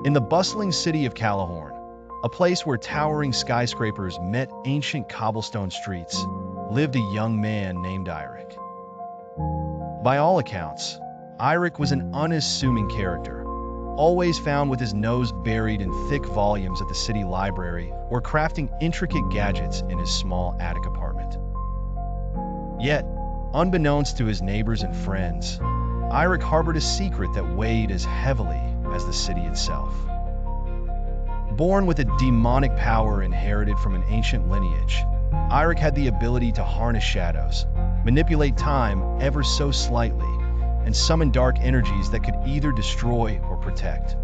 In the bustling city of Calahorn, a place where towering skyscrapers met ancient cobblestone streets, lived a young man named Eirik. By all accounts, Eirik was an unassuming character, always found with his nose buried in thick volumes at the city library or crafting intricate gadgets in his small attic apartment. Yet, unbeknownst to his neighbors and friends, Eirik harbored a secret that weighed as heavily as the city itself. Born with a demonic power inherited from an ancient lineage, Eirik had the ability to harness shadows, manipulate time ever so slightly, and summon dark energies that could either destroy or protect.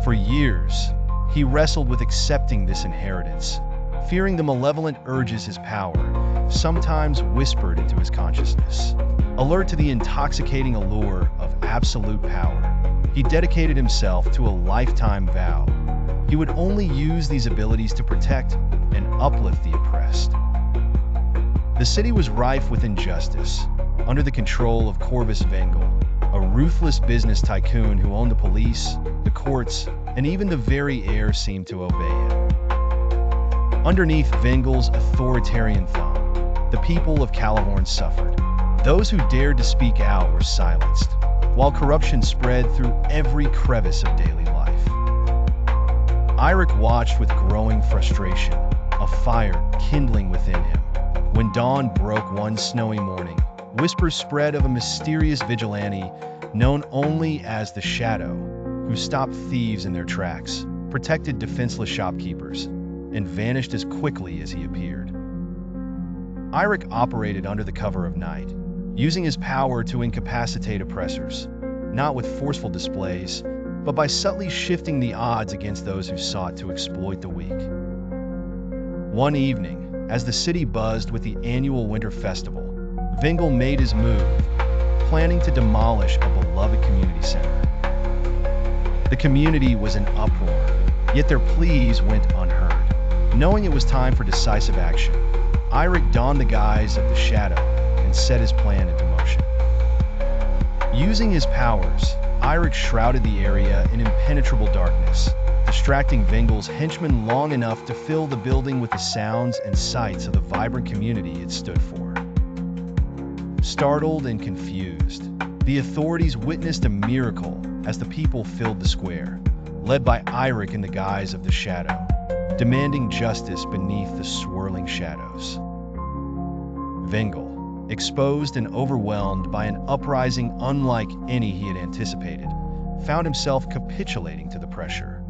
For years, he wrestled with accepting this inheritance, fearing the malevolent urges his power sometimes whispered into his consciousness. Alert to the intoxicating allure of absolute power, he dedicated himself to a lifetime vow. He would only use these abilities to protect and uplift the oppressed. The city was rife with injustice, under the control of Corvus Vengel, a ruthless business tycoon who owned the police, the courts, and even the very air seemed to obey him. Underneath Vengel's authoritarian thumb, the people of Calahorn suffered. Those who dared to speak out were silenced, while corruption spread through every crevice of daily life. Eirik watched with growing frustration, a fire kindling within him. When dawn broke one snowy morning, whispers spread of a mysterious vigilante known only as the Shadow, who stopped thieves in their tracks, protected defenseless shopkeepers, and vanished as quickly as he appeared. Eirik operated under the cover of night, using his power to incapacitate oppressors, not with forceful displays, but by subtly shifting the odds against those who sought to exploit the weak. One evening, as the city buzzed with the annual winter festival, Vengel made his move, planning to demolish a beloved community center. The community was in uproar, yet their pleas went unheard. Knowing it was time for decisive action, Eirik donned the guise of the Shadow and set his plan into motion. Using his powers, Eirik shrouded the area in impenetrable darkness, distracting Vengel's henchmen long enough to fill the building with the sounds and sights of the vibrant community it stood for. Startled and confused, the authorities witnessed a miracle as the people filled the square, led by Eirik in the guise of the Shadow, demanding justice beneath the swirling shadows. Vengel, exposed and overwhelmed by an uprising unlike any he had anticipated, found himself capitulating to the pressure.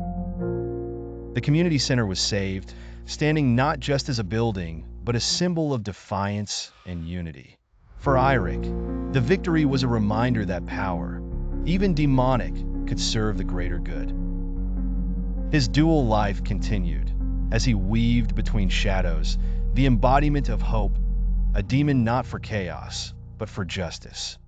The community center was saved, standing not just as a building, but a symbol of defiance and unity. For Eirik, the victory was a reminder that power, even demonic, could serve the greater good. His dual life continued, as he weaved between shadows, the embodiment of hope, a demon not for chaos, but for justice.